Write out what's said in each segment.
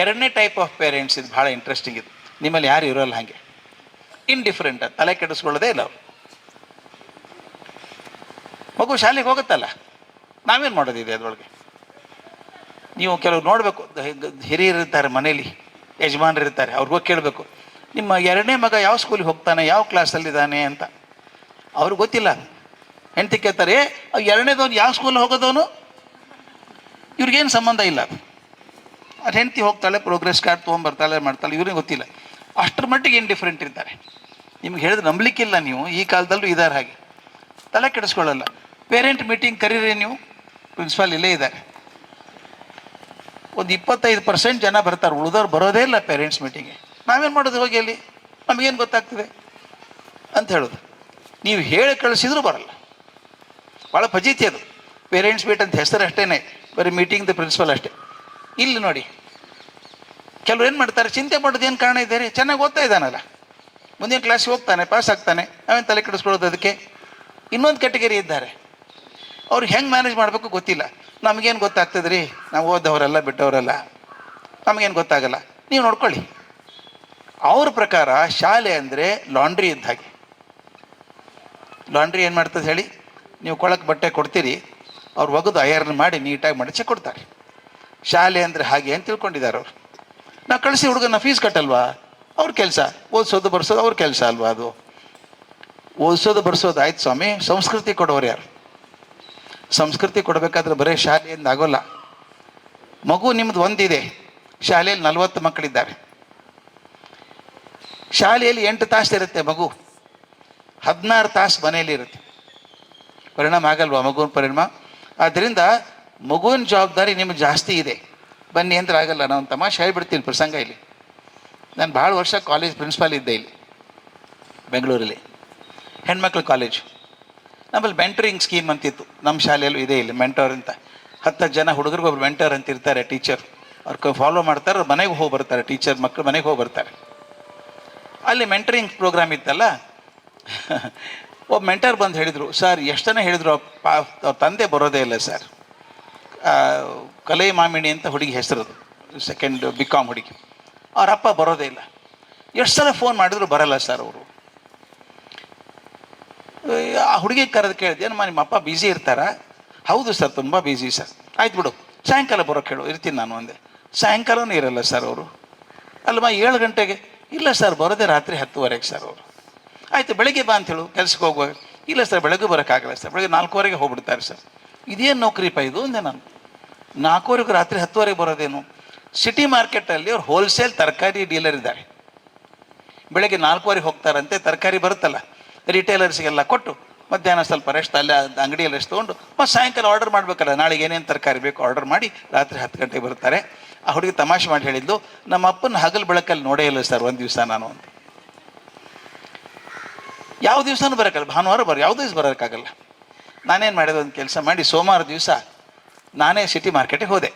ಎರಡನೇ type of parents ಇದು ಭಾಳ ಇಂಟ್ರೆಸ್ಟಿಂಗ್ ಇದು. ನಿಮ್ಮಲ್ಲಿ ಯಾರು ಇರೋಲ್ಲ ಹಾಗೆ, ಇಂಡಿಫ್ರೆಂಟ್, ತಲೆ ಕೆಡಿಸ್ಕೊಳ್ಳೋದೇ ಇಲ್ಲ ಅವರು. ಮಗು ಶಾಲೆಗೆ ಹೋಗುತ್ತಲ್ಲ, ನಾವೇನು ಮಾಡೋದಿದೆ ಅದರೊಳಗೆ? ನೀವು ಕೆಲವು ನೋಡಬೇಕು, ಹಿರಿಯರಿರ್ತಾರೆ ಮನೇಲಿ, ಯಜಮಾನರಿರ್ತಾರೆ, ಅವ್ರಿಗೂ ಕೇಳಬೇಕು, ನಿಮ್ಮ ಎರಡನೇ ಮಗ ಯಾವ ಸ್ಕೂಲಿಗೆ ಹೋಗ್ತಾನೆ, ಯಾವ ಕ್ಲಾಸಲ್ಲಿದ್ದಾನೆ ಅಂತ. ಅವ್ರಿಗೆ ಗೊತ್ತಿಲ್ಲ. ಹೆಂಡತಿ ಕೇಳ್ತಾರೆ, ಎರಡನೇದವನು ಯಾವ ಸ್ಕೂಲ್ ಹೋಗೋದವನು, ಇವ್ರಿಗೇನು ಸಂಬಂಧ ಇಲ್ಲ. ಅದು ಹೆಂಡತಿ ಹೋಗ್ತಾಳೆ, ಪ್ರೋಗ್ರೆಸ್ ಕಾರ್ಡ್ ತೊಗೊಂಬರ್ತಾಳೆ, ಮಾಡ್ತಾಳೆ, ಇವ್ರಿಗೆ ಗೊತ್ತಿಲ್ಲ. ಅಷ್ಟರ ಮಟ್ಟಿಗೆ ಇಂಡಿಫ್ರೆಂಟ್ ಇರ್ತಾರೆ. ನಿಮ್ಗೆ ಹೇಳಿದ್ರೆ ನಂಬಲಿಕ್ಕಿಲ್ಲ ನೀವು. ಈ ಕಾಲದಲ್ಲೂ ಇದ್ದಾರೆ ಹಾಗೆ, ತಲೆ ಕೆಡಿಸ್ಕೊಳ್ಳಲ್ಲ. ಪೇರೆಂಟ್ ಮೀಟಿಂಗ್ ಕರೀರಿ ನೀವು, ಪ್ರಿನ್ಸಿಪಾಲ್ ಇಲ್ಲೇ ಇದ್ದಾರೆ. ಒಂದು 25% ಜನ ಬರ್ತಾರೆ, ಉಳಿದವ್ರು ಬರೋದೇ ಇಲ್ಲ ಪೇರೆಂಟ್ಸ್ ಮೀಟಿಂಗ್ಗೆ. ನಾವೇನು ಮಾಡೋದು ಹೋಗಿ ಅಲ್ಲಿ, ನಮಗೇನು ಗೊತ್ತಾಗ್ತದೆ ಅಂತ ಹೇಳೋದು. ನೀವು ಹೇಳಿ ಕಳಿಸಿದ್ರು ಬರಲ್ಲ. ಭಾಳ ಫಜೀತಿ ಅದು. ಪೇರೆಂಟ್ಸ್ ಮೀಟ್ ಅಂತ ಹೆಸರು ಅಷ್ಟೇ, ಬರೀ ಮೀಟಿಂಗ್ ದ ಪ್ರಿನ್ಸಿಪಲ್ ಅಷ್ಟೇ. ಇಲ್ಲಿ ನೋಡಿ, ಕೆಲವ್ರು ಏನು ಮಾಡ್ತಾರೆ, ಚಿಂತೆ ಮಾಡೋದು ಏನು ಕಾರಣ ಇದೆ ರೀ, ಚೆನ್ನಾಗಿ ಓದ್ತಾ ಇದ್ದಾನಲ್ಲ, ಮುಂದಿನ ಕ್ಲಾಸಿಗೆ ಹೋಗ್ತಾನೆ, ಪಾಸ್ ಆಗ್ತಾನೆ, ನಾವೇನು ತಲೆ ಕೆಡಿಸ್ಕೊಳ್ಳೋದು ಅದಕ್ಕೆ. ಇನ್ನೊಂದು ಕ್ಯಾಟಗರಿ ಇದ್ದಾರೆ, ಅವ್ರಿಗೆ ಹೆಂಗೆ ಮ್ಯಾನೇಜ್ ಮಾಡಬೇಕು ಗೊತ್ತಿಲ್ಲ. ನಮಗೇನು ಗೊತ್ತಾಗ್ತದೆ ರೀ, ನಾವು ಓದೋವರೆಲ್ಲ ಬಿಟ್ಟವರೆಲ್ಲ, ನಮಗೇನು ಗೊತ್ತಾಗಲ್ಲ, ನೀವು ನೋಡ್ಕೊಳ್ಳಿ. ಅವ್ರ ಪ್ರಕಾರ ಶಾಲೆ ಅಂದರೆ ಲಾಂಡ್ರಿ ಇದ್ದ ಹಾಗೆ. ಲಾಂಡ್ರಿ ಏನು ಮಾಡ್ತದೆ ಹೇಳಿ, ನೀವು ಕೊಳಕ್ಕೆ ಬಟ್ಟೆ ಕೊಡ್ತೀರಿ, ಅವ್ರು ಒಗೆದು ಅಯರ್ನ್ ಮಾಡಿ ನೀಟಾಗಿ ಮಡಚೆ ಕೊಡ್ತಾರೆ. ಶಾಲೆ ಅಂದರೆ ಹಾಗೆ ಅಂತ ತಿಳ್ಕೊಂಡಿದ್ದಾರೆ ಅವರು. ನಾವು ಕಳಿಸಿ ಹುಡುಗನ ಫೀಸ್ ಕಟ್ಟಲ್ವಾ, ಅವ್ರ ಕೆಲಸ. ಓದಿಸೋದು ಬರ್ಸೋದು ಅವ್ರ ಕೆಲಸ ಅಲ್ವಾ ಅದು. ಓದಿಸೋದು ಬರ್ಸೋದು ಆಯ್ತು ಸ್ವಾಮಿ, ಸಂಸ್ಕೃತಿ ಕೊಡೋರು ಯಾರು? ಸಂಸ್ಕೃತಿ ಕೊಡಬೇಕಾದ್ರೆ ಬರೀ ಶಾಲೆಯಿಂದ ಆಗೋಲ್ಲ. ಮಗು ನಿಮ್ಮದು ಒಂದಿದೆ, ಶಾಲೆಯಲ್ಲಿ 40 ಮಕ್ಕಳಿದ್ದಾರೆ. ಶಾಲೆಯಲ್ಲಿ 8 ತಾಸು ಇರುತ್ತೆ ಮಗು, 16 ತಾಸು ಮನೆಯಲ್ಲಿ ಇರುತ್ತೆ. ಪರಿಣಾಮ ಆಗಲ್ವಾ ಮಗುವಿನ ಪರಿಣಾಮ? ಆದ್ದರಿಂದ ಮಗುವಿನ ಜವಾಬ್ದಾರಿ ನಿಮ್ಗೆ ಜಾಸ್ತಿ ಇದೆ. ಬನ್ನಿ ಅಂದ್ರೆ ಆಗಲ್ಲ. ನಾನು ತಮಾಷೆ ಹೇಳ್ಬಿಡ್ತೀನಿ ಪ್ರಸಂಗ ಇಲ್ಲಿ. ನಾನು ಭಾಳ ವರ್ಷ ಕಾಲೇಜ್ ಪ್ರಿನ್ಸಿಪಾಲ್ ಇದ್ದೆ ಇಲ್ಲಿ ಬೆಂಗಳೂರಲ್ಲಿ, ಹೆಣ್ಮಕ್ಳು ಕಾಲೇಜು. ನಮ್ಮಲ್ಲಿ ಮೆಂಟರಿಂಗ್ ಸ್ಕೀಮ್ ಅಂತಿತ್ತು, ನಮ್ಮ ಶಾಲೆಯಲ್ಲೂ ಇದೆ ಇಲ್ಲಿ ಮೆಂಟರ್ ಅಂತ. 10 ಜನ ಹುಡುಗರಿಗೆ ಒಬ್ರು ಮೆಂಟರ್ ಅಂತ ಇರ್ತಾರೆ, ಟೀಚರ್. ಅವ್ರು ಫಾಲೋ ಮಾಡ್ತಾರೆ, ಅವ್ರು ಮನೆಗೆ ಹೋಗಿ ಬರ್ತಾರೆ, ಟೀಚರ್ ಮಕ್ಕಳು ಮನೆಗೆ ಹೋಗಿ ಬರ್ತಾರೆ. ಅಲ್ಲಿ ಮೆಂಟರಿಂಗ್ ಪ್ರೋಗ್ರಾಮ್ ಇತ್ತಲ್ಲ, ಒಬ್ಬ ಮೆಂಟರ್ ಬಂದು ಹೇಳಿದರು, ಸರ್ ಎಷ್ಟು ಜನ ಹೇಳಿದ್ರು ಅವ್ರ ತಂದೆ ಬರೋದೇ ಇಲ್ಲ ಸರ್. ಕಲೈ ಮಾಮಿಣಿ ಅಂತ ಹುಡುಗಿ ಹೆಸರದು, ಸೆಕೆಂಡ್ BCom ಹುಡುಗಿ. ಅವ್ರ ಅಪ್ಪ ಬರೋದೇ ಇಲ್ಲ. ಎಷ್ಟು ಸಲ ಫೋನ್ ಮಾಡಿದ್ರು ಬರಲ್ಲ ಸರ್ ಅವರು. ಆ ಹುಡುಗಿಗೆ ಕರೆದು ಕೇಳಿದೆ, ಏನಮ್ಮ ನಿಮ್ಮ ಅಪ್ಪ ಬ್ಯುಸಿ ಇರ್ತಾರಾ? ಹೌದು ಸರ್, ತುಂಬ ಬ್ಯುಸಿ ಸರ್. ಆಯ್ತು ಬಿಡು, ಸಾಯಂಕಾಲ ಬರೋಕ್ಕೆ ಹೇಳು, ಇರ್ತೀನಿ ನಾನು ಅಂದೆ. ಸಾಯಂಕಾಲನೂ ಇರಲ್ಲ ಸರ್ ಅವರು. ಅಲ್ಲಮ್ಮ 7 ಗಂಟೆಗೆ? ಇಲ್ಲ ಸರ್, ಬರೋದೇ ರಾತ್ರಿ 10:30 ಸರ್ ಅವರು. ಆಯಿತು, ಬೆಳಗ್ಗೆ ಬಾ ಅಂತ ಹೇಳು, ಕೆಲ್ಸಕ್ಕೆ ಹೋಗುವಾಗ. ಇಲ್ಲ ಸರ್, ಬೆಳಗ್ಗೆ ಬರೋಕ್ಕಾಗಲ್ಲ ಸರ್, ಬೆಳಗ್ಗೆ 4:15 ಹೋಗ್ಬಿಡ್ತಾರೆ ಸರ್. ಇದೇನು ನೌಕರಿಪ್ಪ ಇದು ಅಂದೆ ನಾನು. 4:15 ರಾತ್ರಿ 10:30 ಬರೋದೇನು? ಸಿಟಿ ಮಾರ್ಕೆಟಲ್ಲಿ ಅವ್ರು ಹೋಲ್ಸೇಲ್ ತರಕಾರಿ ಡೀಲರ್ ಇದ್ದಾರೆ. ಬೆಳಗ್ಗೆ 4:15 ಹೋಗ್ತಾರಂತೆ, ತರಕಾರಿ ಬರುತ್ತಲ್ಲ ರಿಟೇಲರ್ಸ್ಗೆಲ್ಲ ಕೊಟ್ಟು, ಮಧ್ಯಾಹ್ನ ಸ್ವಲ್ಪ ರೆಸ್ಟ್ ಅಲ್ಲೇ ಅಂಗಡಿಯಲ್ಲಿ ರೆಸ್ಟ್ ತೊಗೊಂಡು, ಮತ್ತು ಸಾಯಂಕಾಲ ಆರ್ಡರ್ ಮಾಡಬೇಕಲ್ಲ, ನಾಳೆಗೆ ಏನೇನು ತರಕಾರಿ ಬೇಕು ಆರ್ಡರ್ ಮಾಡಿ ರಾತ್ರಿ 10 ಗಂಟೆಗೆ ಬರ್ತಾರೆ. ಆ ಹುಡುಗಿ ತಮಾಷೆ ಮಾಡಿ ಹೇಳಿದ್ದು, ನಮ್ಮ ಅಪ್ಪನ ಹಗಲು ಬೆಳಕಲ್ಲಿ ನೋಡೇ ಇಲ್ಲ ಸರ್ ಒಂದು ದಿವಸ ನಾನು ಅಂತ. ಯಾವ ದಿವಸನೂ ಬರೋಕ್ಕಲ್ಲ, ಭಾನುವಾರ ಯಾವ ದಿವಸ ಬರೋಕ್ಕಾಗಲ್ಲ. ನಾನೇನು ಮಾಡಿದೆ, ಒಂದು ಕೆಲಸ ಮಾಡಿ ಸೋಮವಾರ ದಿವಸ ನಾನೇ ಸಿಟಿ ಮಾರ್ಕೆಟಿಗೆ ಹೋದೆ.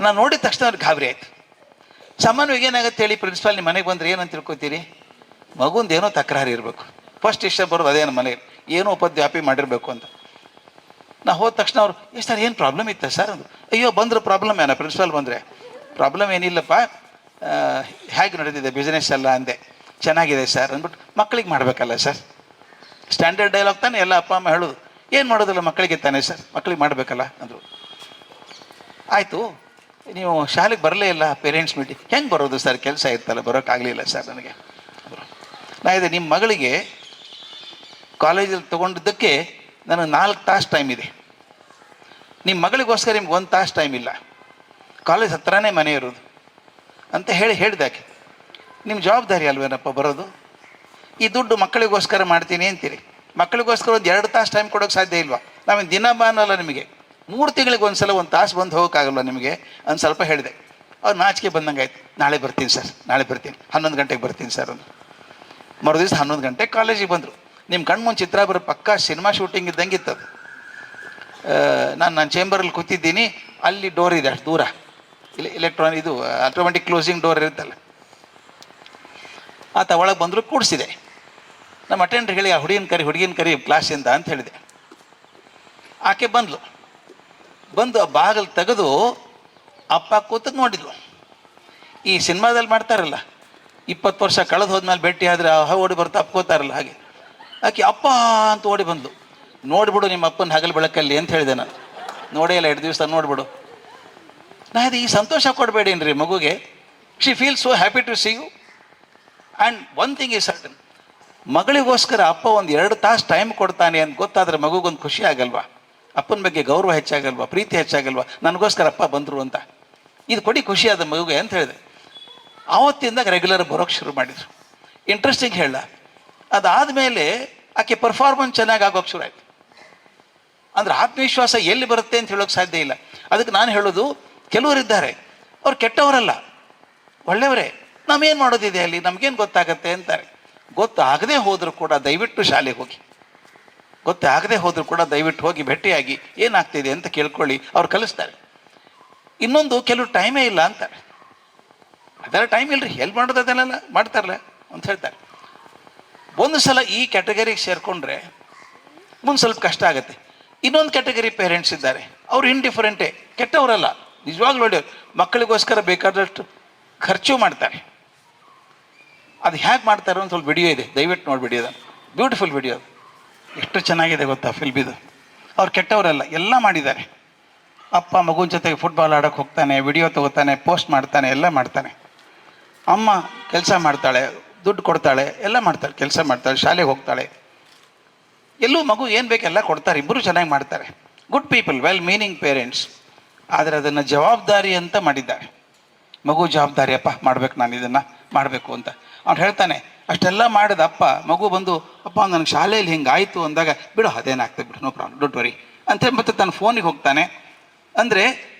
ನಾನು ನೋಡಿದ ತಕ್ಷಣ ಅವ್ರಿಗೆ ಗಾಬರಿ ಆಯಿತು. ಸಾಮಾನ್ಯವಾಗಿ ಏನಾಗುತ್ತೆ ಹೇಳಿ, ಪ್ರಿನ್ಸಿಪಾಲ್ ನಿಮ್ಮ ಮನೆಗೆ ಬಂದರೆ ಏನಂತ ತಿಳ್ಕೊತೀರಿ? ಮಗುಂದು ಏನೋ ತಕರಾರು ಇರಬೇಕು, ಫಸ್ಟ್ ಇಷ್ಟ ಬರೋದು ಅದೇ ನಮ್ಮ ಮನೆಗೆ, ಏನೋ ಉಪದ್ವ್ಯಾಪಿ ಮಾಡಿರಬೇಕು ಅಂತ. ನಾ ಹೋದ ತಕ್ಷಣ ಅವರು, ಸರ್ ಏನು ಪ್ರಾಬ್ಲಮ್ ಇತ್ತ ಸರ್ ಅಂದರು. ಅಯ್ಯೋ ಬಂದರು, ಪ್ರಾಬ್ಲಮ್ ಏನೋ ಪ್ರಿನ್ಸಿಪಾಲ್ ಬಂದರೆ? ಪ್ರಾಬ್ಲಮ್ ಏನಿಲ್ಲಪ್ಪ, ಹೇಗೆ ನಡೆದಿದೆ ಬಿಸ್ನೆಸ್ ಎಲ್ಲ ಅಂದೆ. ಚೆನ್ನಾಗಿದೆ ಸರ್ ಅಂದ್ಬಿಟ್ಟು, ಮಕ್ಕಳಿಗೆ ಮಾಡಬೇಕಲ್ಲ ಸರ್, ಸ್ಟ್ಯಾಂಡರ್ಡ್ ಡೈಲಾಗ್ ತಾನೆ ಎಲ್ಲ ಅಪ್ಪ ಅಮ್ಮ ಹೇಳೋದು. ಏನು ಮಾಡೋದಿಲ್ಲ ಮಕ್ಕಳಿಗೆ ತಾನೆ ಸರ್, ಮಕ್ಕಳಿಗೆ ಮಾಡಬೇಕಲ್ಲ ಅಂದರು. ಆಯಿತು, ನೀವು ಶಾಲೆಗೆ ಬರಲೇ ಇಲ್ಲ ಪೇರೆಂಟ್ಸ್ ಮೀಟಿಂಗ್, ಹೆಂಗೆ ಬರೋದು ಸರ್, ಕೆಲಸ ಇರ್ತಲ್ಲ, ಬರೋಕ್ಕಾಗಲಿಲ್ಲ ಸರ್ ನನಗೆ. ನಾ ಇದೆ, ನಿಮ್ಮ ಮಗಳಿಗೆ ಕಾಲೇಜಲ್ಲಿ ತೊಗೊಂಡಿದ್ದಕ್ಕೆ ನನಗೆ 4 ತಾಸು ಟೈಮ್ ಇದೆ, ನಿಮ್ಮ ಮಗಳಿಗೋಸ್ಕರ ನಿಮ್ಗೆ 1 ತಾಸು ಟೈಮ್ ಇಲ್ಲ, ಕಾಲೇಜ್ ಹತ್ರನೇ ಮನೆ ಇರೋದು ಅಂತ ಹೇಳಿದಾಕೆ. ನಿಮ್ಮ ಜವಾಬ್ದಾರಿ ಅಲ್ವೇನಪ್ಪ ಬರೋದು? ಈ ದುಡ್ಡು ಮಕ್ಕಳಿಗೋಸ್ಕರ ಮಾಡ್ತೀನಿ ಅಂತೀರಿ, ಮಕ್ಕಳಿಗೋಸ್ಕರ ಒಂದು 2 ತಾಸು ಟೈಮ್ ಕೊಡೋಕ್ಕೆ ಸಾಧ್ಯ ಇಲ್ವಾ? ನಾವೇನು ದಿನ ಬಾನಲ್ಲ ನಿಮಗೆ, 3 ತಿಂಗಳಿಗೆ ಒಂದು ಸಲ 1 ತಾಸು ಬಂದು ಹೋಗೋಕ್ಕಾಗಲ್ವ ನಿಮಗೆ ಅಂತ ಸ್ವಲ್ಪ ಹೇಳಿದೆ. ಅವ್ರು ನಾಚಿಕೆ ಬಂದಂಗೆ ಆಯ್ತು. ನಾಳೆ ಬರ್ತೀನಿ ಸರ್, ನಾಳೆ ಬರ್ತೀನಿ, 11 ಗಂಟೆಗೆ ಬರ್ತೀನಿ ಸರ್ ಅಂದರು. ಮರು ದಿವಸ 11 ಗಂಟೆಗೆ ಕಾಲೇಜಿಗೆ ಬಂದರು. ನಿಮ್ಮ ಕಣ್ಮುಂದೆ ಚಿತ್ರ ಬರೋ ಪಕ್ಕ ಸಿನಿಮಾ ಶೂಟಿಂಗ್ ಇದ್ದಂಗೆ ಇತ್ತದು. ನಾನು ಚೇಂಬರಲ್ಲಿ ಕೂತಿದ್ದೀನಿ, ಅಲ್ಲಿ ಡೋರ್ ಇದೆ ಅಷ್ಟು ದೂರ, ಎಲೆಕ್ಟ್ರಾನಿಕ್ ಇದು ಆಟೋಮೆಟಿಕ್ ಕ್ಲೋಸಿಂಗ್ ಡೋರ್ ಇರುತ್ತಲ್ಲ, ಆತ ಒಳಗೆ ಬಂದರು, ಕೂಡಿಸಿದೆ. ನಮ್ಮ ಅಟೆಂಡ್ರ್ ಹೇಳಿ, ಆ ಹುಡುಗಿನ ಕರಿ ಕ್ಲಾಸಿಂದ ಅಂತ ಹೇಳಿದೆ. ಆಕೆ ಬಂದು ಆ ಬಾಗಿಲು ತೆಗೆದು ಅಪ್ಪ ಕೂತದ್ದು ನೋಡಿದ್ಲು. ಈ ಸಿನಿಮಾದಲ್ಲಿ ಮಾಡ್ತಾರಲ್ಲ, 20 ವರ್ಷ ಕಳೆದು ಹೋದ್ಮೇಲೆ ಭೇಟಿ ಆದರೆ ಓಡಿ ಬರ್ತಾ ಅಪ್ಕೋತಾರಲ್ಲ, ಹಾಗೆ ಆಕೆ ಅಪ್ಪ ಅಂತ ಓಡಿ ಬಂದ್ಲು. ನೋಡಿಬಿಡು ನಿಮ್ಮ ಅಪ್ಪನ ಹಗಲು ಬೆಳಕಲ್ಲಿ ಅಂತ ಹೇಳಿದೆ ನಾನು. ನೋಡೇ ಇಲ್ಲ 2 ದಿವಸ, ನೋಡಿಬಿಡು. ನಾ ಇದು ಈ ಸಂತೋಷ ಕೊಡಬೇಡೇನ್ರಿ ಮಗುಗೆ. She feel so happy to see you. And one thing is certain, ಮಗಳಿಗೋಸ್ಕರ ಅಪ್ಪ ಒಂದು 2 ತಾಸು ಟೈಮ್ ಕೊಡ್ತಾನೆ ಅಂತ ಗೊತ್ತಾದರೆ ಮಗುಗೊಂದು ಖುಷಿ ಆಗಲ್ವಾ? ಅಪ್ಪನ ಬಗ್ಗೆ ಗೌರವ ಹೆಚ್ಚಾಗಲ್ವಾ? ಪ್ರೀತಿ ಹೆಚ್ಚಾಗಲ್ವಾ? ನನಗೋಸ್ಕರ ಅಪ್ಪ ಬಂದರು ಅಂತ. ಇದು ಕೊಡಿ ಖುಷಿಯಾದ ಮಗುಗೆ ಅಂತ ಹೇಳಿದೆ. ಆವತ್ತಿಂದ ರೆಗ್ಯುಲರ್ ಬರೋಕ್ಕೆ ಶುರು ಮಾಡಿದರು. ಇಂಟ್ರೆಸ್ಟಿಂಗ್ ಹೇಳ, ಅದಾದಮೇಲೆ ಆಕೆ ಪರ್ಫಾರ್ಮೆನ್ಸ್ ಚೆನ್ನಾಗಿ ಆಗೋಕ್ಕೆ ಶುರು ಆಯಿತು. ಅಂದರೆ ಆತ್ಮವಿಶ್ವಾಸ ಎಲ್ಲಿ ಬರುತ್ತೆ ಅಂತ ಹೇಳೋಕ್ಕೆ ಸಾಧ್ಯ ಇಲ್ಲ. ಅದಕ್ಕೆ ನಾನು ಹೇಳೋದು, ಕೆಲವರಿದ್ದಾರೆ ಅವ್ರು ಕೆಟ್ಟವರಲ್ಲ, ಒಳ್ಳೆಯವರೇ. ನಾವೇನು ಮಾಡೋದಿದೆ ಅಲ್ಲಿ, ನಮಗೇನು ಗೊತ್ತಾಗತ್ತೆ ಅಂತಾರೆ. ಗೊತ್ತಾಗದೇ ಹೋದರೂ ಕೂಡ ದಯವಿಟ್ಟು ಶಾಲೆಗೆ ಹೋಗಿ, ಗೊತ್ತಾಗದೇ ಹೋದರೂ ಕೂಡ ದಯವಿಟ್ಟು ಹೋಗಿ ಭೇಟಿಯಾಗಿ ಏನಾಗ್ತಿದೆ ಅಂತ ಕೇಳ್ಕೊಳ್ಳಿ, ಅವ್ರು ಕಲಿಸ್ತಾರೆ. ಇನ್ನೊಂದು, ಕೆಲವು ಟೈಮೇ ಇಲ್ಲ ಅಂತಾರೆ. ಅದೆಲ್ಲ ಟೈಮ್ ಇಲ್ಲರಿ, ಎಲ್ಲಿ ಮಾಡೋದು ಅದನ್ನೆಲ್ಲ ಮಾಡ್ತಾರಲ್ಲ ಅಂತ ಹೇಳ್ತಾರೆ. ಒಂದು ಸಲ ಈ ಕ್ಯಾಟಗರಿಗೆ ಸೇರಿಕೊಂಡ್ರೆ ಮುಂದೆ ಸ್ವಲ್ಪ ಕಷ್ಟ ಆಗುತ್ತೆ. ಇನ್ನೊಂದು ಕ್ಯಾಟಗರಿ ಪೇರೆಂಟ್ಸ್ ಇದ್ದಾರೆ, ಅವ್ರು ಇಂಡಿಫರೆಂಟೇ, ಕೆಟ್ಟವರಲ್ಲ, ನಿಜವಾಗ್ಲೂ ಒಳ್ಳೆಯವರು. ಮಕ್ಕಳಿಗೋಸ್ಕರ ಬೇಕಾದಷ್ಟು ಖರ್ಚು ಮಾಡ್ತಾರೆ. ಅದು ಹೇಗೆ ಮಾಡ್ತಾರೆ ಒಂದು ಸ್ವಲ್ಪ ವಿಡಿಯೋ ಇದೆ, ದಯವಿಟ್ಟು ನೋಡಿಬಿಡಿ. ಅದನ್ನು ಬ್ಯೂಟಿಫುಲ್ ವಿಡಿಯೋ, ಅದು ಎಷ್ಟು ಚೆನ್ನಾಗಿದೆ ಗೊತ್ತಾ ಫಿಲ್ಮ್ ಇದು. ಅವ್ರು ಕೆಟ್ಟವರಲ್ಲ, ಎಲ್ಲ ಮಾಡಿದ್ದಾರೆ. ಅಪ್ಪ ಮಗುನ ಜೊತೆಗೆ ಫುಟ್ಬಾಲ್ ಆಡೋಕ್ಕೆ ಹೋಗ್ತಾನೆ, ವಿಡಿಯೋ ತೊಗೋತಾನೆ, ಪೋಸ್ಟ್ ಮಾಡ್ತಾನೆ, ಎಲ್ಲ ಮಾಡ್ತಾನೆ. ಅಮ್ಮ ಕೆಲಸ ಮಾಡ್ತಾಳೆ, ದುಡ್ಡು ಕೊಡ್ತಾಳೆ, ಎಲ್ಲ ಮಾಡ್ತಾಳೆ, ಕೆಲಸ ಮಾಡ್ತಾಳೆ, ಶಾಲೆಗೆ ಹೋಗ್ತಾಳೆ. ಎಲ್ಲೂ ಮಗು ಏನು ಬೇಕೆಲ್ಲ ಕೊಡ್ತಾರೆ, ಇಬ್ಬರು ಚೆನ್ನಾಗಿ ಮಾಡ್ತಾರೆ. Good people, well meaning parents. ಆದರೆ ಅದನ್ನು ಜವಾಬ್ದಾರಿ ಅಂತ ಮಾಡಿದ್ದಾರೆ. ಮಗು ಜವಾಬ್ದಾರಿ, ಅಪ್ಪ ಮಾಡ್ಬೇಕು, ನಾನು ಇದನ್ನು ಮಾಡಬೇಕು ಅಂತ ಅವ್ನು ಹೇಳ್ತಾನೆ. ಅಷ್ಟೆಲ್ಲ ಮಾಡಿದ ಅಪ್ಪ ಮಗು ಬಂದು, ಅಪ್ಪ ನನಗೆ ಶಾಲೆಯಲ್ಲಿ ಹಿಂಗೆ ಆಯಿತು ಅಂದಾಗ, ಬಿಡು ಅದೇನಾಗ್ತದೆ ಬಿಡು, ನೋ ಪ್ರಾಬ್ಲಮ್, ಡೋಂಟ್ ವರಿ ಅಂತೇಳಿ ಮತ್ತೆ ತನ್ನ ಫೋನಿಗೆ ಹೋಗ್ತಾನೆ. ಅಂದರೆ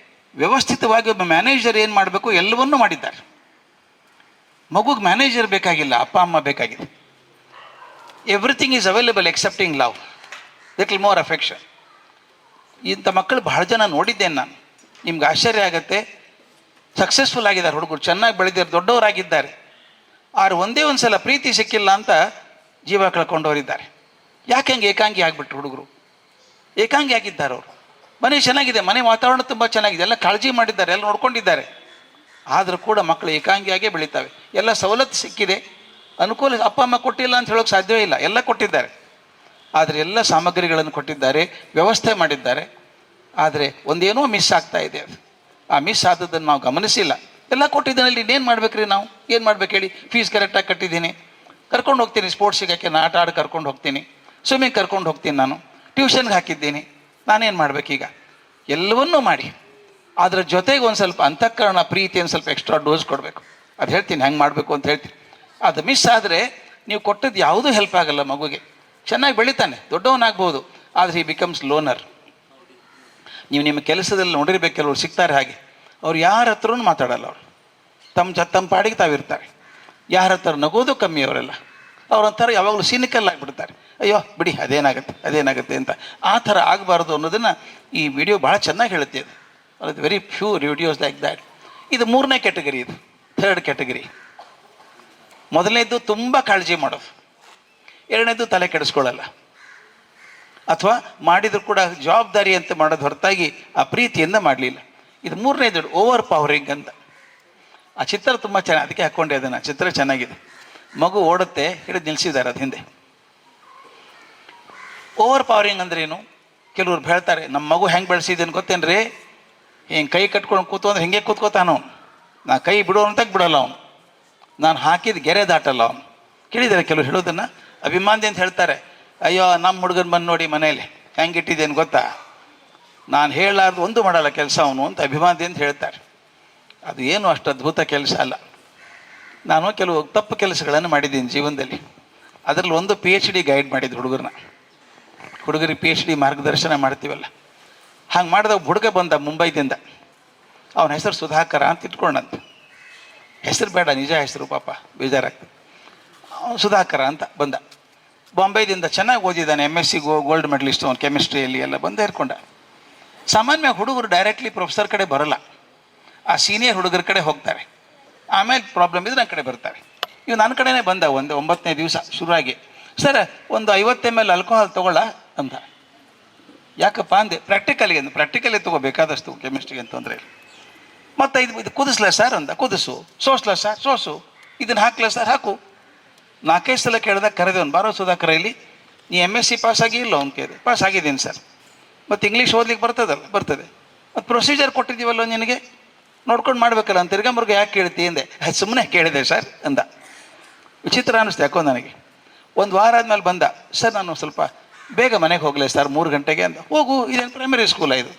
ವ್ಯವಸ್ಥಿತವಾಗಿ ಒಬ್ಬ ಮ್ಯಾನೇಜರ್ ಏನು ಮಾಡಬೇಕು ಎಲ್ಲವನ್ನೂ ಮಾಡಿದ್ದಾರೆ. ಮಗುಗೆ ಮ್ಯಾನೇಜರ್ ಬೇಕಾಗಿಲ್ಲ, ಅಪ್ಪ ಅಮ್ಮ ಬೇಕಾಗಿದೆ. Everything is available accepting love, little more affection. ಇಂಥ ಮಕ್ಕಳು ಬಹಳ ಜನ ನೋಡಿದ್ದೇನೆ ನಾನು. ನಿಮ್ಗೆ ಆಶ್ಚರ್ಯ ಆಗುತ್ತೆ, ಸಕ್ಸಸ್ಫುಲ್ ಆಗಿದ್ದಾರೆ ಹುಡುಗರು, ಚೆನ್ನಾಗಿ ಬೆಳೆದಿದ್ದಾರೆ, ದೊಡ್ಡವರಾಗಿದ್ದಾರೆ. ಆದ್ರೆ ಒಂದೇ ಒಂದು ಸಲ ಪ್ರೀತಿ ಸಿಕ್ಕಿಲ್ಲ ಅಂತ ಜೀವ ಕಳ್ಕೊಂಡವರಿದ್ದಾರೆ. ಯಾಕೆ ಹಂಗೆ ಏಕಾಂಗಿ ಆಗಿಬಿಟ್ರು ಹುಡುಗರು? ಏಕಾಂಗಿ ಆಗಿದ್ದಾರೆ ಅವರು. ಮನೆ ಚೆನ್ನಾಗಿದೆ, ಮನೆ ವಾತಾವರಣ ತುಂಬ ಚೆನ್ನಾಗಿದೆ, ಎಲ್ಲ ಕಾಳಜಿ ಮಾಡಿದ್ದಾರೆ, ಎಲ್ಲ ನೋಡ್ಕೊಂಡಿದ್ದಾರೆ. ಆದರೂ ಕೂಡ ಮಕ್ಕಳು ಏಕಾಂಗಿಯಾಗೇ ಬೆಳೀತವೆ. ಎಲ್ಲ ಸವಲತ್ತು ಸಿಕ್ಕಿದೆ, ಅನುಕೂಲ ಅಪ್ಪ ಅಮ್ಮ ಕೊಟ್ಟಿಲ್ಲ ಅಂತ ಹೇಳೋಕ್ಕೆ ಸಾಧ್ಯವೇ ಇಲ್ಲ, ಎಲ್ಲ ಕೊಟ್ಟಿದ್ದಾರೆ. ಆದರೆ ಎಲ್ಲ ಸಾಮಗ್ರಿಗಳನ್ನು ಕೊಟ್ಟಿದ್ದಾರೆ, ವ್ಯವಸ್ಥೆ ಮಾಡಿದ್ದಾರೆ. ಆದರೆ ಒಂದೇನೋ ಮಿಸ್ ಆಗ್ತಾ ಇದೆ. ಅದು ಆ ಮಿಸ್ ಆದದ್ದನ್ನು ನಾವು ಗಮನಿಸಿಲ್ಲ. ಎಲ್ಲ ಕೊಟ್ಟಿದ್ದಾನಲ್ಲಿ ಇನ್ನೇನು ಮಾಡ್ಬೇಕ್ರಿ ನಾವು? ಏನು ಮಾಡ್ಬೇಕು ಹೇಳಿ? ಫೀಸ್ ಕರೆಕ್ಟಾಗಿ ಕಟ್ಟಿದ್ದೀನಿ, ಕರ್ಕೊಂಡು ಹೋಗ್ತೀನಿ ಸ್ಪೋರ್ಟ್ಸಿಗೆ, ಯಾಕೆ ನಾನು ಆಟ ಆಡಿ ಕರ್ಕೊಂಡು ಹೋಗ್ತೀನಿ, ಸ್ವಿಮ್ಮಿಂಗ್ ಕರ್ಕೊಂಡು ಹೋಗ್ತೀನಿ, ನಾನು ಟ್ಯೂಷನ್ಗೆ ಹಾಕಿದ್ದೀನಿ, ನಾನೇನು ಮಾಡಬೇಕೀಗ? ಎಲ್ಲವನ್ನೂ ಮಾಡಿ ಅದರ ಜೊತೆಗೆ ಒಂದು ಸ್ವಲ್ಪ ಅಂತಃಕರಣ ಪ್ರೀತಿಯನ್ನು ಸ್ವಲ್ಪ ಎಕ್ಸ್ಟ್ರಾ ಡೋಸ್ ಕೊಡಬೇಕು. ಅದು ಹೇಳ್ತೀನಿ ಹೆಂಗೆ ಮಾಡಬೇಕು ಅಂತ ಹೇಳ್ತೀನಿ. ಅದು ಮಿಸ್ ಆದರೆ ನೀವು ಕೊಟ್ಟದ್ದು ಯಾವುದೂ ಹೆಲ್ಪ್ ಆಗಲ್ಲ ಮಗುಗೆ. ಚೆನ್ನಾಗಿ ಬೆಳಿತಾನೆ, ದೊಡ್ಡವನಾಗ್ಬೋದು, ಆದರೆ ಹಿ ಬಿಕಮ್ಸ್ ಲೋನರ್. ನೀವು ನಿಮ್ಮ ಕೆಲಸದಲ್ಲಿ ನೋಡಿರ್ಬೇಕು, ಕೆಲವರು ಸಿಗ್ತಾರೆ ಹಾಗೆ, ಅವ್ರು ಯಾರ ಹತ್ರನೂ ಮಾತಾಡಲ್ಲ. ಅವರು ತಮ್ಮ ಪಾಡಿಗೆ ತಾವಿರ್ತಾರೆ. ಯಾರ ಹತ್ರ ನಗೋದು ಕಮ್ಮಿ ಅವರೆಲ್ಲ. ಅವ್ರಂಥರ ಯಾವಾಗಲೂ ಸಿನಿಕಲ್ ಆಗಿಬಿಡ್ತಾರೆ. ಅಯ್ಯೋ ಬಿಡಿ, ಅದೇನಾಗುತ್ತೆ ಅಂತ. ಆ ಥರ ಆಗಬಾರ್ದು ಅನ್ನೋದನ್ನು ಈ ವಿಡಿಯೋ ಭಾಳ ಚೆನ್ನಾಗಿ ಹೇಳುತ್ತೆ. ಅದು very few videos like that. ಇದು 3ನೇ ಕ್ಯಾಟಗರಿ, ಇದು 3rd ಕ್ಯಾಟಗರಿ. ಮೊದಲನೇದು ತುಂಬ ಕಾಳಜಿ ಮಾಡೋದು, 2ನೇದು ತಲೆ ಕೆಡಿಸ್ಕೊಳ್ಳಲ್ಲ, ಅಥವಾ ಮಾಡಿದ್ರು ಕೂಡ ಜವಾಬ್ದಾರಿ ಅಂತ ಮಾಡೋದು ಹೊರತಾಗಿ ಆ ಪ್ರೀತಿಯಿಂದ ಮಾಡಲಿಲ್ಲ. ಇದು 3ನೇದು ಓವರ್ ಪವರಿಂಗ್ ಅಂತ. ಆ ಚಿತ್ರ ತುಂಬ ಚೆನ್ನಾಗಿ, ಅದಕ್ಕೆ ಹಾಕ್ಕೊಂಡೆ ಅದನ್ನು. ಚಿತ್ರ ಚೆನ್ನಾಗಿದೆ. ಮಗು ಓಡುತ್ತೆ, ಹಿಡಿದು ನಿಲ್ಲಿಸಿದ್ದಾರೆ ಅದು ಹಿಂದೆ. ಓವರ್ ಪವರಿಂಗ್ ಅಂದ್ರೇನು? ಕೆಲವ್ರು ಹೇಳ್ತಾರೆ, ನಮ್ಮ ಮಗು ಹೆಂಗೆ ಬೆಳೆಸಿದ್ದೇನೆ ಗೊತ್ತೇನ್ರಿ, ಹಿಂಗೆ ಕೈ ಕಟ್ಕೊಂಡು ಕೂತು ಅಂದ್ರೆ ಹಿಂಗೆ ಕೂತ್ಕೋತಾನ ಅವನು. ನಾ ಕೈ ಬಿಡೋ ಅಂತ ಬಿಡೋಲ್ಲ ಅವನು, ನಾನು ಹಾಕಿದ ಗೆರೆ ದಾಟಲ್ಲ ಅವನು. ಕೇಳಿದ್ದಾರೆ ಕೆಲವ್ರು ಹೇಳೋದನ್ನು, ಅಭಿಮಾನಿ ಅಂತ ಹೇಳ್ತಾರೆ. ಅಯ್ಯೋ ನಮ್ಮ ಹುಡುಗನ ಬಂದು ನೋಡಿ ಮನೇಲಿ ಹೆಂಗೆ ಇಟ್ಟಿದ್ದೇನೆ ಗೊತ್ತಾ, ನಾನು ಹೇಳಲಾರ್ದು ಒಂದು ಮಾಡಲ್ಲ ಕೆಲಸ ಅವನು ಅಂತ ಅಭಿಮಾನಿ ಅಂತ ಹೇಳ್ತಾರೆ. ಅದು ಏನು ಅಷ್ಟು ಅದ್ಭುತ ಕೆಲಸ ಅಲ್ಲ. ನಾನು ಕೆಲವು ತಪ್ಪು ಕೆಲಸಗಳನ್ನು ಮಾಡಿದ್ದೀನಿ ಜೀವನದಲ್ಲಿ. ಅದರಲ್ಲಿ ಒಂದು PhD ಗೈಡ್ ಮಾಡಿದ್ದು ಹುಡುಗರಿಗೆ PhD ಮಾರ್ಗದರ್ಶನ ಮಾಡ್ತೀವಲ್ಲ, ಹಂಗೆ ಮಾಡಿದಾಗ ಹುಡುಗ ಬಂದ ಮುಂಬೈದಿಂದ. ಅವನ ಹೆಸರು ಸುಧಾಕರ ಅಂತ ಇಟ್ಕೊಂಡಂತ. ಹೆಸರು ಬೇಡ, ನಿಜ ಹೆಸರು, ಪಾಪ ಬೇಜಾರಾಗ್ತದೆ. ಅವನು ಸುಧಾಕರ ಅಂತ ಬಂದ, ಬಾಂಬೈದಿಂದ. ಚೆನ್ನಾಗಿ ಓದಿದ್ದಾನೆ, MSc ಗೋಲ್ಡ್ ಮೆಡಲಿಸ್ಟ್ ಅವನು, ಕೆಮಿಸ್ಟ್ರಿಯಲ್ಲಿ ಎಲ್ಲ ಬಂದು ಇರ್ಕೊಂಡ. ಸಾಮಾನ್ಯವಾಗಿ ಹುಡುಗರು ಡೈರೆಕ್ಟ್ಲಿ ಪ್ರೊಫೆಸರ್ ಕಡೆ ಬರೋಲ್ಲ, ಆ ಸೀನಿಯರ್ ಹುಡುಗರ ಕಡೆ ಹೋಗ್ತಾರೆ. ಆಮೇಲೆ ಪ್ರಾಬ್ಲಮ್ ಇದ್ರೆ ನನ್ನ ಕಡೆ ಬರ್ತಾರೆ. ಇವು ನನ್ನ ಕಡೆನೇ ಬಂದ. ಒಂದು 9ನೇ ದಿವಸ ಶುರುವಾಗಿ, ಸರ್ ಒಂದು 50 ml ಆಲ್ಕೋಹಾಲ್ ತೊಗೊಳ್ಳ ಅಂತ. ಯಾಕಪ್ಪ ಅಂದೆ, ಪ್ರಾಕ್ಟಿಕಲಿಗೆ ತಗೋಬೇಕಾದಷ್ಟು ಕೆಮಿಸ್ಟ್ರಿಗೆ ಅಂತಂದರೆ. ಮತ್ತು ಇದು ಕುದಿಸ್ಲ ಸರ್ ಅಂದ, ಕುದಿಸು. ಸೋಸ್ಲ ಸರ್ ಸೋಸು. ಇದನ್ನು ಹಾಕ್ಲ ಸರ್ ಹಾಕು. 4-5 ಸಲ ಕೇಳಿದಾಗ ಕರೆದೇವನು, ಬಾರೋ ಸುಧಾಕರ ಇಲ್ಲಿ, ನೀ MSc ಪಾಸ್ ಆಗಿ ಇಲ್ಲ ಅವ್ನು ಕೇಳಿದೆ. ಪಾಸ್ ಆಗಿದ್ದೀನಿ ಸರ್. ಮತ್ತು ಇಂಗ್ಲೀಷ್ ಓದ್ಲಿಕ್ಕೆ ಬರ್ತದಲ್ಲ, ಬರ್ತದೆ. ಮತ್ತು ಪ್ರೊಸೀಜರ್ ಕೊಟ್ಟಿದ್ದೀವಲ್ಲ ನಿನಗೆ, ನೋಡ್ಕೊಂಡು ಮಾಡ್ಬೇಕಲ್ಲ ಅಂತ ತಿರ್ಗಂಬರ್ಗ ಯಾಕೆ ಕೇಳ್ತಿ ಅಂದೆ. ಸುಮ್ಮನೆ ಕೇಳಿದೆ ಸರ್ ಅಂದ. ವಿಚಿತ್ರ ಅನ್ನಿಸ್ತು ಯಾಕೋ ನನಗೆ. ಒಂದು ವಾರ ಆದಮೇಲೆ ಬಂದ, ಸರ್ ನಾನು ಸ್ವಲ್ಪ ಬೇಗ ಮನೆಗೆ ಹೋಗಲೇ ಸರ್ 3 ಗಂಟೆಗೆ ಅಂದ. ಹೋಗು, ಇದೇನು ಪ್ರೈಮರಿ ಸ್ಕೂಲ ಇದು,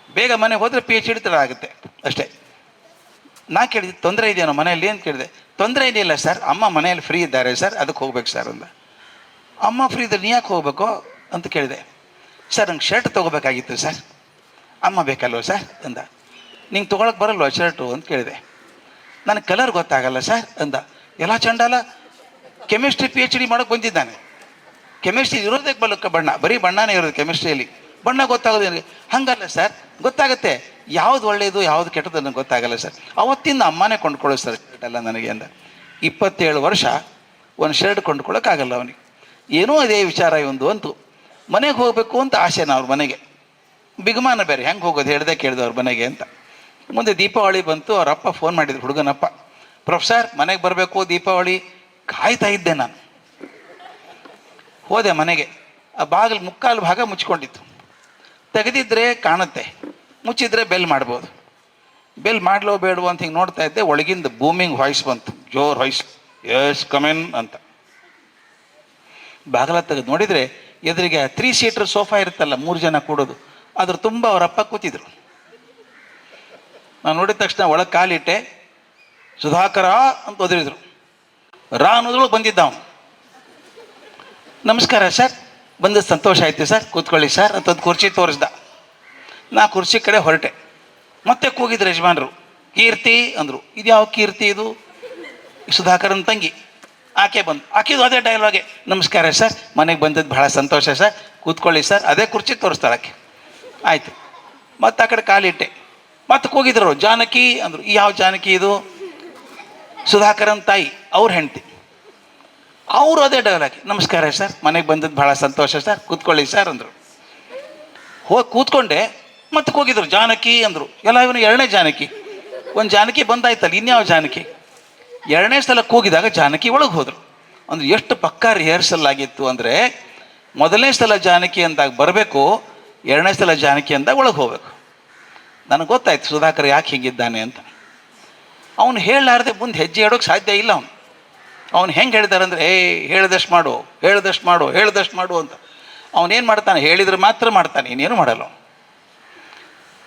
ಬೇಗ ಮನೆಗೆ ಹೋದರೆ PhD ಥರ ಆಗುತ್ತೆ ಅಷ್ಟೇ. ನಾ ಕೇಳಿದೆ ತೊಂದರೆ ಇದೆಯೇನೋ ಮನೆಯಲ್ಲಿ ಅಂತ ಕೇಳಿದೆ. ತೊಂದರೆ ಏನಿಲ್ಲ ಸರ್, ಅಮ್ಮ ಮನೆಯಲ್ಲಿ ಫ್ರೀ ಇದ್ದಾರೆ ಸರ್, ಅದಕ್ಕೆ ಹೋಗ್ಬೇಕು ಸರ್ ಅಂದ. ಅಮ್ಮ ಫ್ರೀ ಇದ್ದರೆ ನೀ ಯಾಕೆ ಹೋಗ್ಬೇಕು ಅಂತ ಕೇಳಿದೆ. ಸರ್ ನಂಗೆ ಶರ್ಟ್ ತೊಗೋಬೇಕಾಗಿತ್ತು ಸರ್. ಅಮ್ಮ ಬೇಕಲ್ವ ಸರ್ ಅಂದ. ನಿಂಗೆ ತೊಗೊಳಕ್ಕೆ ಬರಲ್ವ ಶರ್ಟು ಅಂತ ಕೇಳಿದೆ. ನನಗೆ ಕಲರ್ ಗೊತ್ತಾಗಲ್ಲ ಸರ್ ಅಂದ. ಎಲ್ಲ ಚಂಡಾಲ, ಕೆಮಿಸ್ಟ್ರಿ PhD ಮಾಡೋಕ್ಕೆ ಬಂದಿದ್ದಾನೆ. ಕೆಮಿಸ್ಟ್ರಿ ಇರೋದಕ್ಕೆ ಬಣ್ಣ, ಬರೀ ಬಣ್ಣನೇ ಇರೋದು ಕೆಮಿಸ್ಟ್ರಿಯಲ್ಲಿ. ಬಣ್ಣ ಗೊತ್ತಾಗೋದು ನನಗೆ. ಹಾಗಲ್ಲ ಸರ್, ಗೊತ್ತಾಗುತ್ತೆ ಯಾವುದು ಒಳ್ಳೆಯದು ಯಾವುದು ಕೆಟ್ಟದ್ದು ನನಗೆ ಗೊತ್ತಾಗಲ್ಲ ಸರ್. ಅವತ್ತಿಂದ ಅಮ್ಮನೇ ಕೊಂಡ್ಕೊಳ್ಳೋ ಸರ್ ಶರ್ಟ್ ಎಲ್ಲ ನನಗೆ ಅಂದ. 27 ವರ್ಷ ಒಂದು ಶರ್ಟ್ ಕೊಂಡ್ಕೊಳ್ಳೋಕ್ಕಾಗಲ್ಲ ಅವನಿಗೆ. ಏನೋ ಅದೇ ವಿಚಾರ ಒಂದು ಅಂತು. ಮನೆಗೆ ಹೋಗಬೇಕು ಅಂತ ಆಸೆನ ಅವ್ರ ಮನೆಗೆ. ಬಿಗಮಾನ ಬೇರೆ, ಹೆಂಗೆ ಹೋಗೋದು ಹೇಳ್ದೆ ಕೇಳಿದೆ ಅವ್ರ ಮನೆಗೆ ಅಂತ. ಮುಂದೆ ದೀಪಾವಳಿ ಬಂತು. ಅವ್ರ ಅಪ್ಪ ಫೋನ್ ಮಾಡಿದ್ರು, ಹುಡುಗನಪ್ಪ, ಪ್ರೊಫೆಸರ್ ಮನೆಗೆ ಬರಬೇಕು ದೀಪಾವಳಿ. ಕಾಯ್ತಾ ಇದ್ದೆ ನಾನು. ಹೋದೆ ಮನೆಗೆ. ಆ ಬಾಗಿಲು 3/4 ಭಾಗ ಮುಚ್ಕೊಂಡಿತ್ತು. ತೆಗೆದಿದ್ರೆ ಕಾಣುತ್ತೆ, ಮುಚ್ಚಿದ್ರೆ ಬೆಲ್ ಮಾಡ್ಬೋದು. ಬೆಲ್ ಮಾಡಲೋ ಬೇಡವೋ ಅಂತ ಹಿಂಗೆ ನೋಡ್ತಾ ಇದ್ದೆ. ಒಳಗಿಂದ ಬೂಮಿಂಗ್ ವಾಯ್ಸ್ ಬಂತು, ಜೋರ್ ವಾಯ್ಸ್, ಎಸ್ ಕಮೆನ್ ಅಂತ. ಬಾಗಿಲ ತೆಗೆದು ನೋಡಿದರೆ ಎದುರಿಗೆ 3 ಸೀಟರ್ ಸೋಫಾ ಇರುತ್ತಲ್ಲ, 3 ಜನ ಕೂಡೋದು, ಅದ್ರ ತುಂಬ ಅವರಪ್ಪ ಕೂತಿದ್ರು. ನಾನು ನೋಡಿದ ತಕ್ಷಣ ಒಳಗೆ ಕಾಲಿಟ್ಟೆ. ಸುಧಾಕರ ಅಂತ ಒದರಿದ್ರು. ರಾ ಅನ್ನೋದ್ರೊಳಗೆ ಬಂದಿದ್ದ ಅವನು. ನಮಸ್ಕಾರ ಸರ್, ಬಂದ ಸಂತೋಷ ಆಯ್ತು ಸರ್, ಕೂತ್ಕೊಳ್ಳಿ ಸರ್ ಅಂತ ಒಂದು ಕುರ್ಚಿ ತೋರಿಸ್ದ. ನಾ ಕುರ್ಚಿ ಕಡೆ ಹೊರಟೆ. ಮತ್ತೆ ಕೂಗಿದ್ರು ಯಜಮಾನರು, ಕೀರ್ತಿ ಅಂದರು. ಇದು ಯಾವ ಕೀರ್ತಿ ಇದು? ಸುಧಾಕರನ್ ತಂಗಿ. ಆಕೆ ಬಂದು ಆಕೆದು ಅದೇ ಡೈಲಾಗೆ, ನಮಸ್ಕಾರ ಸರ್, ಮನೆಗೆ ಬಂದದ್ದು ಬಹಳ ಸಂತೋಷ ಸರ್, ಕೂತ್ಕೊಳ್ಳಿ ಸರ್. ಅದೇ ಕುರ್ಚಿ ತೋರಿಸ್ತಾಳೆ ಆಕೆ. ಆಯಿತು. ಮತ್ತೆ ಆ ಕಡೆ ಕಾಲಿಟ್ಟೆ. ಮತ್ತೆ ಕೂಗಿದ್ರು, ಜಾನಕಿ ಅಂದರು. ಯಾವ ಜಾನಕಿ ಇದು? ಸುಧಾಕರನ್ ತಾಯಿ, ಅವ್ರ ಹೆಂಡತಿ. ಅವರು ಅದೇ ಡೈಲಾಗ್, ನಮಸ್ಕಾರ ಸರ್, ಮನೆಗೆ ಬಂದದ್ದು ಭಾಳ ಸಂತೋಷ ಸರ್, ಕೂತ್ಕೊಳ್ಳಿ ಸರ್ ಅಂದರು. ಹೋಗಿ ಕೂತ್ಕೊಂಡೆ. ಮತ್ತೆ ಕೂಗಿದ್ರು, ಜಾನಕಿ ಅಂದರು. ಎಲ್ಲ ಇವನು 2ನೇ ಜಾನಕಿ. ಒಂದು ಜಾನಕಿ ಬಂದಾಯ್ತಲ್ಲ, ಇನ್ಯಾವ ಜಾನಕಿ? 2ನೇ ಸಲ ಕೂಗಿದಾಗ ಜಾನಕಿ ಒಳಗೆ ಹೋದರು. ಅಂದ್ರೆ ಎಷ್ಟು ಪಕ್ಕಾ ರಿಹರ್ಸಲ್ ಆಗಿತ್ತು ಅಂದರೆ, 1ನೇ ಸಲ ಜಾನಕಿ ಅಂದಾಗ ಬರಬೇಕು, 2ನೇ ಸಲ ಜಾನಕಿ ಅಂದಾಗ ಒಳಗೆ ಹೋಗ್ಬೇಕು. ನನಗೆ ಗೊತ್ತಾಯ್ತು ಸುಧಾಕರ್ ಯಾಕೆ ಹೀಗಿದ್ದಾನೆ ಅಂತ. ಅವನು ಹೇಳಲಾರ್ದೆ ಮುಂದೆ ಹೆಜ್ಜೆ ಇಡೋಕ್ಕೆ ಸಾಧ್ಯ ಇಲ್ಲ. ಅವ್ನು ಹೆಂಗೆ ಹೇಳಿದಾರೆ ಅಂದರೆ, ಹೇಳಿದಷ್ಟು ಮಾಡು, ಹೇಳಿದಷ್ಟು ಮಾಡು, ಹೇಳಿದಷ್ಟು ಮಾಡು ಅಂತ. ಅವನೇನು ಮಾಡ್ತಾನೆ, ಹೇಳಿದ್ರೆ ಮಾತ್ರ ಮಾಡ್ತಾನೆ, ಇನ್ನೇನು ಮಾಡಲ್ಲ.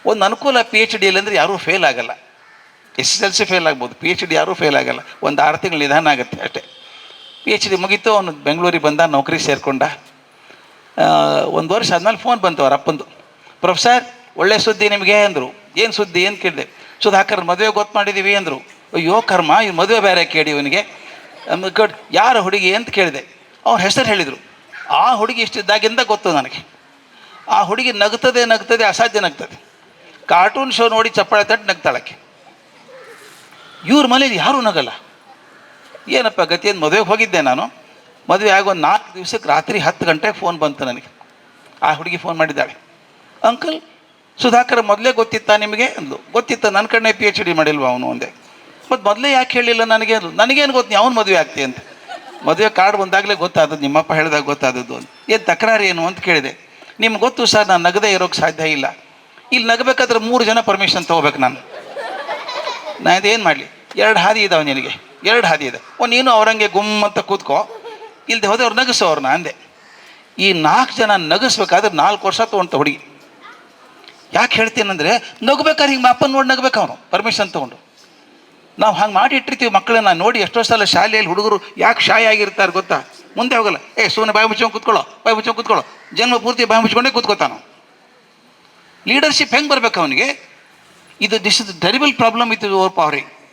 ಒಂದು ಅನುಕೂಲ PhD ಅಂದರೆ ಯಾರೂ ಫೇಲ್ ಆಗಲ್ಲ. SSLC ಫೇಲ್ ಆಗ್ಬೋದು, PhD ಯಾರೂ ಫೇಲ್ ಆಗಲ್ಲ. ಒಂದು 6 ತಿಂಗಳು ನಿಧಾನ ಆಗುತ್ತೆ ಅಷ್ಟೇ. PhD ಮುಗೀತು. ಅವನು ಬೆಂಗಳೂರಿಗೆ ಬಂದ, ನೌಕರಿ ಸೇರಿಕೊಂಡ. 1 ವರ್ಷ ಆದಮೇಲೆ ಫೋನ್ ಬಂತು ಅವ್ರ ಅಪ್ಪಂದು. ಪ್ರೊಫೆಸರ್ ಒಳ್ಳೆ ಸುದ್ದಿ ನಿಮಗೆ ಅಂದರು. ಏನು ಸುದ್ದಿ ಅಂತ ಕೇಳಿದೆ. ಸುಧಾಕರ್ ಮದುವೆ ಗೊತ್ತು ಮಾಡಿದ್ದೀವಿ ಅಂದರು. ಅಯ್ಯೋ ಕರ್ಮ, ಇವ್ನು ಮದುವೆ ಬೇರೆ ಕೇಳಿ ಇವನಿಗೆ. ಯಾರ ಹುಡುಗಿ ಅಂತ ಕೇಳಿದೆ. ಅವ್ರ ಹೆಸರು ಹೇಳಿದರು. ಆ ಹುಡುಗಿ ಇಷ್ಟಿದ್ದಾಗಿಂದ ಗೊತ್ತು ನನಗೆ. ಆ ಹುಡುಗಿ ನಗ್ತದೆ ನಗ್ತದೆ, ಅಸಾಧ್ಯ ನಗ್ತದೆ. ಕಾರ್ಟೂನ್ ಶೋ ನೋಡಿ ಚಪ್ಪಾಳೆ ತಟ್ಟು ನಗ್ತಾಳಕ್ಕೆ. ಇವ್ರ ಮನೇಲಿ ಯಾರೂ ನಗಲ್ಲ. ಏನಪ್ಪ ಗತಿಯನ್ನು ಮದುವೆಗೆ ಹೋಗಿದ್ದೆ ನಾನು. ಮದುವೆ ಆಗೋ 4 ದಿವಸಕ್ಕೆ ರಾತ್ರಿ 10 ಗಂಟೆಗೆ ಫೋನ್ ಬಂತು ನನಗೆ. ಆ ಹುಡುಗಿ ಫೋನ್ ಮಾಡಿದ್ದಾಳೆ. ಅಂಕಲ್ ಸುಧಾಕರ್ ಮೊದಲೇ ಗೊತ್ತಿತ್ತಾ ನಿಮಗೆ ಅಂದ್ಲು. ಗೊತ್ತಿತ್ತ, ನನ್ನ ಕಡೆ PhD ಮಾಡಿಲ್ವ ಅವನು ಅಂದೆ. ಮತ್ತು ಮೊದಲೇ ಯಾಕೆ ಹೇಳಿಲ್ಲ ನನಗೆ ಅಂದ್ಲು. ನನಗೇನು ಗೊತ್ತು ಅವನು ಮದುವೆ ಆಗ್ತಿ ಅಂತ. ಮದುವೆ ಕಾರ್ಡ್ ಬಂದಾಗಲೇ ಗೊತ್ತಾದದ್ದು, ನಿಮ್ಮಪ್ಪ ಹೇಳಿದಾಗ ಗೊತ್ತಾದದ್ದು ಅಂತ. ಏನು ತಕರಾರು ಏನು ಅಂತ ಕೇಳಿದೆ. ನಿಮ್ಗೆ ಗೊತ್ತು ಸರ್, ನಾನು ನಗದೇ ಇರೋಕ್ಕೆ ಸಾಧ್ಯ ಇಲ್ಲ. ಇಲ್ಲಿ ನಗಬೇಕಾದ್ರೆ 3 ಜನ ಪರ್ಮಿಷನ್ ತೊಗೋಬೇಕು ನಾನು. ಇದೇನು ಮಾಡಲಿ? 2 ಹಾದಿ ಇದಾವೆ ನಿನಗೆ, 2 ಹಾದಿ ಇದೆ. ನೀನು ಅವ್ರಂಗೆ ಗುಮ್ಮಂತ ಕೂತ್ಕೋ, ಇಲ್ಲದೆ ಹೋದೆ ಅವ್ರು ನಗಿಸೋ ಅವ್ರನ್ನ ಅಂದೆ. ಈ 4 ಜನ ನಗಿಸ್ಬೇಕಾದ್ರೆ 4 ವರ್ಷ ತೊಗೊಂತ ಹುಡುಗಿ. ಯಾಕೆ ಹೇಳ್ತೀನಂದರೆ, ನಗಬೇಕಾದ್ರೆ ಹಿಂಗೆ ಅಪ್ಪನ ನೋಡಿ ನಗಬೇಕು ಅವನು, ಪರ್ಮಿಷನ್ ತೊಗೊಂಡು. ನಾವು ಹಂಗೆ ಮಾಡಿ ಇಟ್ಟಿರ್ತೀವಿ ಮಕ್ಕಳನ್ನ. ನೋಡಿ ಎಷ್ಟೋ ಸಲ ಶಾಲೆಯಲ್ಲಿ ಹುಡುಗರು ಯಾಕೆ ಶಾಯ್ ಆಗಿರ್ತಾರೆ ಗೊತ್ತಾ? ಮುಂದೆ ಹೋಗಲ್ಲ. ಸುಮ್ಮನೆ ಬಾಯಿ ಮುಚ್ಕೊಂಡು ಕೂತ್ಕೊಳ್ಳೋ, ಬಾಯಿ ಮುಚ್ಕೊಂಡು ಕೂತ್ಕೊಳ್ಳೋ. ಜನ್ಮ ಪೂರ್ತಿ ಬಾಯಿ ಮುಚ್ಕೊಂಡೇ ಕೂತ್ಕೋತಾನು. ಲೀಡರ್ಶಿಪ್ ಹೆಂಗೆ ಬರ್ಬೇಕು ಅವನಿಗೆ? This is terrible problem with over powering.